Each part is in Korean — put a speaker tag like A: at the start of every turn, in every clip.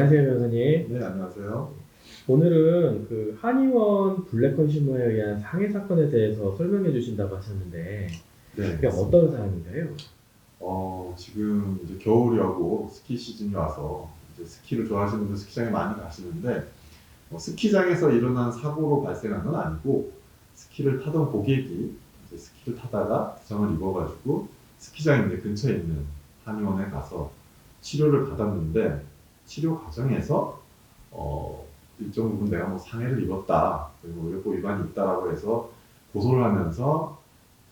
A: 안녕하세요, 변호사님.
B: 네, 안녕하세요.
A: 오늘은 그 한의원 블랙 컨슈머에 의한 상해 사건에 대해서 설명해 주신다고 하셨는데,
B: 네,
A: 그게
B: 맞습니다.
A: 어떤 사안인가요?
B: 지금 이제 겨울이 오고 스키 시즌이 와서 이제 스키를 좋아하시는 분들 스키장에 많이 가시는데, 스키장에서 일어난 사고로 발생한 건 아니고, 스키를 타던 고객이 이제 스키를 타다가 부상을 입어가지고 스키장 이제 근처에 있는 한의원에 가서 치료를 받았는데, 치료 과정에서 일정 부분 내가 뭐 상해를 입었다, 그리고 의료법 위반이 있다라고 해서 고소를 하면서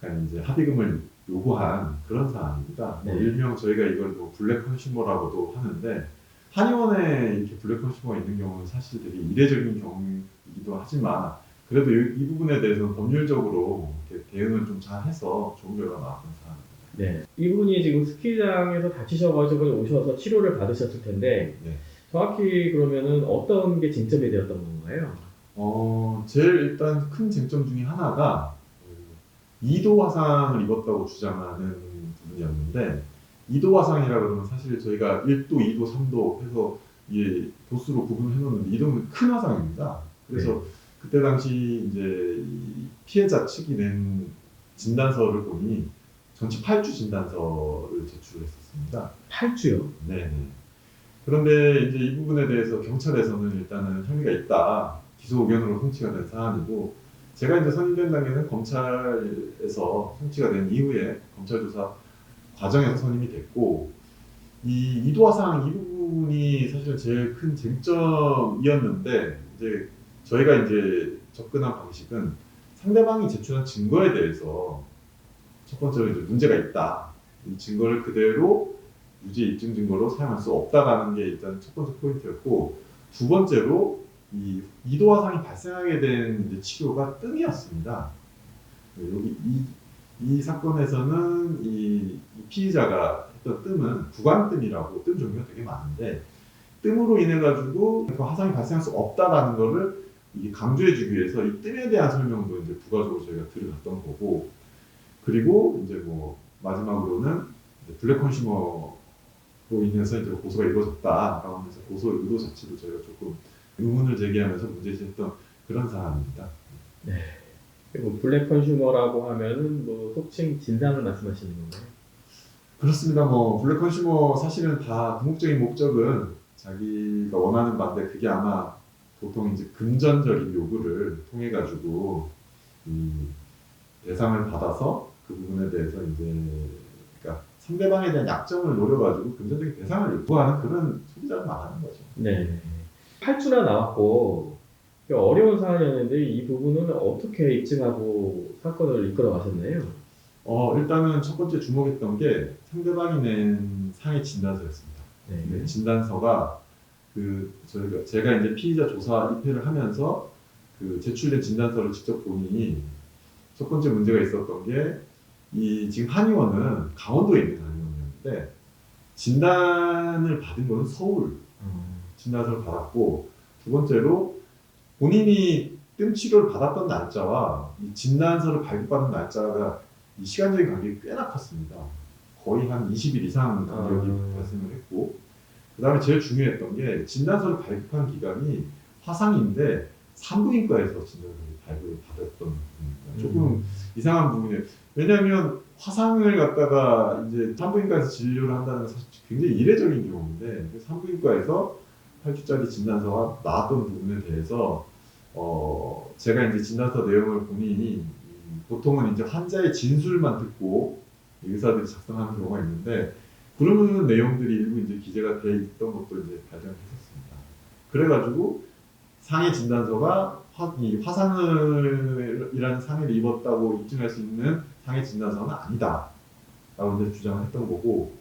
B: 약간 이제 합의금을 요구한 그런 사안입니다.
A: 네.
B: 일명 저희가 이걸 뭐 블랙 컨슈머라고도 하는데, 한의원에 이렇게 블랙 컨슈머가 있는 경우는 사실 되게 이례적인 경우이기도 하지만, 그래도 이 부분에 대해서는 법률적으로 이렇게 대응을 좀 잘 해서 좋은 결과가 나왔던 사안입니다.
A: 네. 이분이 지금 스키장에서 다치셔가지고 오셔서 치료를 받으셨을 텐데,
B: 네.
A: 정확히 그러면은 어떤 게 쟁점이 되었던 건가요?
B: 제일 일단 큰 쟁점 중에 하나가 2도 화상을 입었다고 주장하는 부분이었는데, 2도 화상이라 그러면 사실 저희가 1도, 2도, 3도 해서 이 도수로 구분을 해놓는데 2도는 큰 화상입니다. 그래서 그때 당시 이제 이 피해자 측이 낸 진단서를 보니 전치 8주 진단서를 제출했었습니다.
A: 8주요?
B: 네네. 그런데 이제 이 부분에 대해서 경찰에서는 일단은 혐의가 있다, 기소 의견으로 송치가 된 사안이고, 제가 이제 선임된 단계는 검찰에서 송치가 된 이후에 검찰 조사 과정에서 선임이 됐고, 이 이도화상 이 부분이 사실 제일 큰 쟁점이었는데, 이제 저희가 이제 접근한 방식은 상대방이 제출한 증거에 대해서 첫 번째로 이제 문제가 있다, 이 증거를 그대로 유죄 입증 증거로 사용할 수 없다라는 게 일단 첫 번째 포인트였고, 두 번째로 이 이도화상이 발생하게 된 이제 치료가 뜸이었습니다. 여기 이 사건에서는 이 피의자가 했던 뜸은 구강뜸이라고, 뜸 종류가 되게 많은데, 뜸으로 인해 가지고 그 화상이 발생할 수 없다라는 거를 이게 강조해주기 위해서 이 뜸에 대한 설명도 이제 부가적으로 저희가 들어갔던 거고, 그리고 이제 뭐 마지막으로는 이제 블랙 컨슈머로 인해서 이제 고소가 이루어졌다라고 하면서 고소 의도 자체도 저희가 조금 의문을 제기하면서 문제제기했던 그런 사안입니다.
A: 네. 그리고 블랙 컨슈머라고 하면은 뭐 속칭 진상을 말씀하시는 건가요?
B: 그렇습니다. 뭐 블랙 컨슈머 사실은 다 궁극적인 목적은 자기가 원하는 바인데, 그게 아마 보통 이제 금전적인 요구를 통해 가지고 이 대상을 받아서 그 부분에 대해서 이제, 그러니까 상대방에 대한 약점을 노려가지고 금전적인 대상을 요구하는 그런 소비자를 말하는 거죠.
A: 네. 8주나 나왔고, 어려운 사안이었는데 이 부분은 어떻게 입증하고 사건을 이끌어 가셨나요?
B: 일단은 첫 번째 주목했던 게 상대방이 낸 상해 진단서였습니다.
A: 네.
B: 진단서가 제가 이제 피의자 조사 입회를 하면서 그 제출된 진단서를 직접 보니 첫 번째 문제가 있었던 게, 이 지금 한의원은 강원도에 있는 한의원이었는데 진단을 받은 거는 서울 진단서를 받았고, 두 번째로 본인이 뜸 치료를 받았던 날짜와 이 진단서를 발급받은 날짜가 이 시간적인 간격이 꽤나 컸습니다. 거의 한 20일 이상 간격이 발생을 했고, 그 다음에 제일 중요했던 게 진단서를 발급한 기간이 화상인데 산부인과에서 진단서를 발급을 받았던 부분입니다. 조금 이상한 부분이에요. 왜냐하면 화상을 갖다가 이제 산부인과에서 진료를 한다는 건 사실 굉장히 이례적인 경우인데, 산부인과에서 8주짜리 진단서가 나왔던 부분에 대해서 제가 이제 진단서 내용을 보니 보통은 이제 환자의 진술만 듣고 의사들이 작성하는 경우가 있는데, 그런 내용들이 일부 이제 기재가 돼 있던 것도 이제 발견했었습니다. 그래가지고 상해 진단서가 이 화상이라는 상해를 입었다고 입증할 수 있는 상해 진단서는 아니다라고 이제 주장을 했던 거고,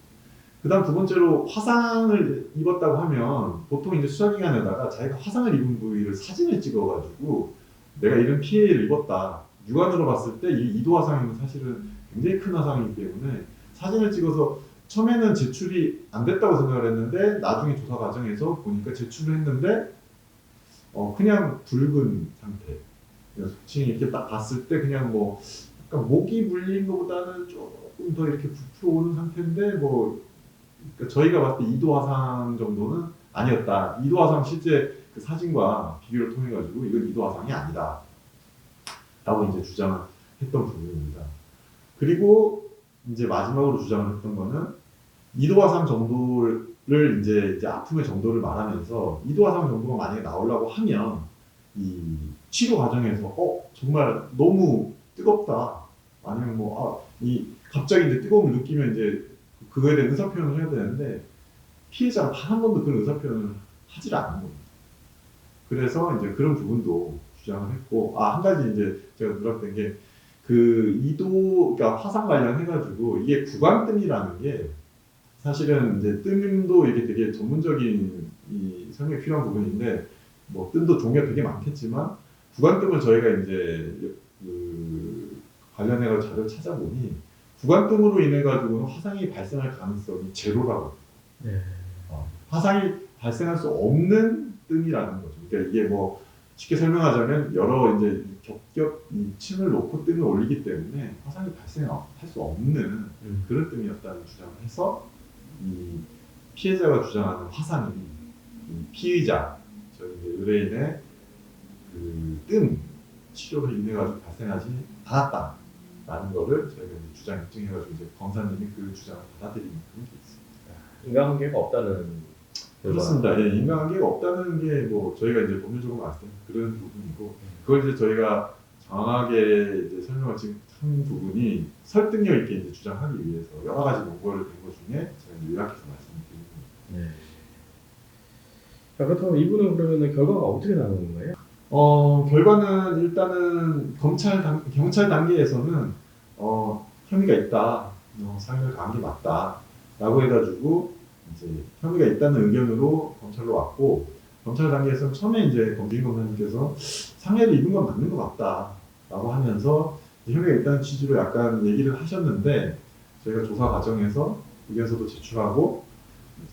B: 그다음 두 번째로 화상을 입었다고 하면 보통 이제 수사기관에다가 자기가 화상을 입은 부위를 사진을 찍어가지고 내가 이런 피해를 입었다, 육안으로 봤을 때 이 이도 화상이면 사실은 굉장히 큰 화상이기 때문에 사진을 찍어서 처음에는 제출이 안 됐다고 생각을 했는데, 나중에 조사 과정에서 보니까 제출을 했는데 그냥 붉은 상태. 지금 이렇게 딱 봤을 때 그냥 뭐 약간 목이 물린 것보다는 조금 더 이렇게 부풀어 오는 상태인데, 뭐 그러니까 저희가 봤을 때 2도 화상 정도는 아니었다. 이도화상 실제 그 사진과 비교를 통해 가지고 이건 이도화상이 아니다. 라고 이제 주장을 했던 부분입니다. 그리고 이제 마지막으로 주장을 했던 거는 이도화상 정도를 이제 아픔의 정도를 말하면서 이도화상 정도가 만약에 나오려고 하면 이 치료 과정에서 정말 너무 뜨겁다. 아니면 이 갑자기 이제 뜨거움을 느끼면 이제 그거에 대한 의사 표현을 해야 되는데 피해자가 단 한 번도 그런 의사 표현을 하질 않는 겁니다. 그래서 이제 그런 부분도 주장을 했고, 한 가지 이제 제가 놀랐던 게 그러니까 화상 관련해가지고 이게 구강뜸이라는 게 사실은 이제 뜸도 이게 되게 전문적인 이 설명이 필요한 부분인데 뭐 뜸도 종류가 되게 많겠지만 구강뜸을 저희가 이제 그 관련해서 자료를 찾아보니 구강뜸으로 인해 가지고는 화상이 발생할 가능성이 제로라고.
A: 네.
B: 화상이 발생할 수 없는 뜸이라는 거죠. 그러니까 이게 뭐 쉽게 설명하자면 여러 이제 겹겹 이 층을 놓고 뜸을 올리기 때문에 화상이 발생할 수 없는 그런 뜸이었다는 주장을 해서 이 피해자가 주장하는 화상이 이 피의자, 저희 이제 의뢰인의 그 뜸 치료로 인해 가지고 발생하지 않았다라는 거를 저희가 이제 주장 입증해가지고 이제 검사님이 그 주장을 받아들이는 그런 게 있습니다.
A: 인과관계가 없다는
B: 그렇습니다. 예, 인과관계가 없다는 게 뭐 저희가 이제 법률적으로 봤을 때 그런 부분이고 그걸 이제 저희가 정확하게 이제 설명을 지금 한 부분이 설득력 있게 이제 주장하기 위해서 여러 가지 논거를 낸 것 중에 제가 이제 요약해서 말씀드리는 겁니다.
A: 네. 자, 그렇다면 이분은 그러면 결과가 어떻게 나오는 거예요?
B: 결과는 일단은 경찰 단계에서는 혐의가 있다, 사형을 가한 게 맞다라고 해가지고 이제 혐의가 있다는 의견으로 검찰로 왔고 검찰 단계에서는 처음에 이제 검진 검사님께서 상해를 입은 건 맞는 것 같다라고 하면서 혐의가 있다는 취지로 약간 얘기를 하셨는데 저희가 조사 과정에서 의견서도 제출하고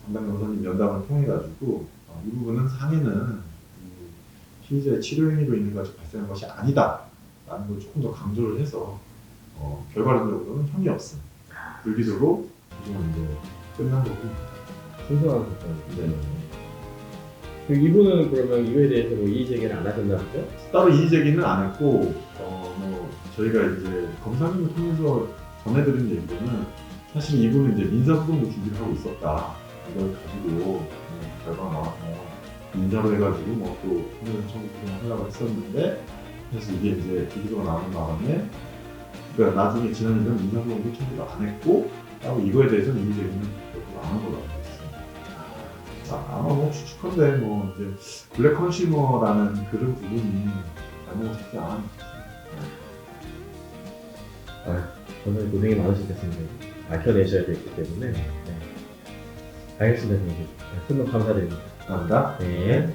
B: 담당 변호사님 면담을 통해 가지고 이 부분은 상해는 피의자의 치료 행위로 인해 가지고 발생한 것이 아니다라는 걸 조금 더 강조를 해서 결과론적으로는 혐의 없음 불기소로 조정은 이제 끝난 거고.
A: 순수한 거죠. 이분은 그러면 이거에 대해서 뭐 이의 제기를 안 하셨나보죠?
B: 따로 이의 제기는 안 했고 저희가 이제 검사님을 통해서 전해드린 얘기는 사실 이분은 이제 민사소송도 준비를 하고 있었다. 이걸 가지고 결과가 나와서 민사로 해가지고 또 소송 청구를 하려고 했었는데 그래서 이게 이제 불기소가 나오는 바람에 그러니까 나중에 지난 1년 민사소송도 청구를 안 했고 따로 이거에 대해서는 이의 제기는 안 한 걸로 알고 있습니다. 아마 추측컨대 이제 블랙 컨슈머라는 그런 부분이 잘못했지 않았나.
A: 저는 고생이 많으시겠습니다. 밝혀내셔야 되기 때문에. 네. 알겠습니다. 선생님. 큰 감사드립니다.
B: 감사합니다.
A: 네.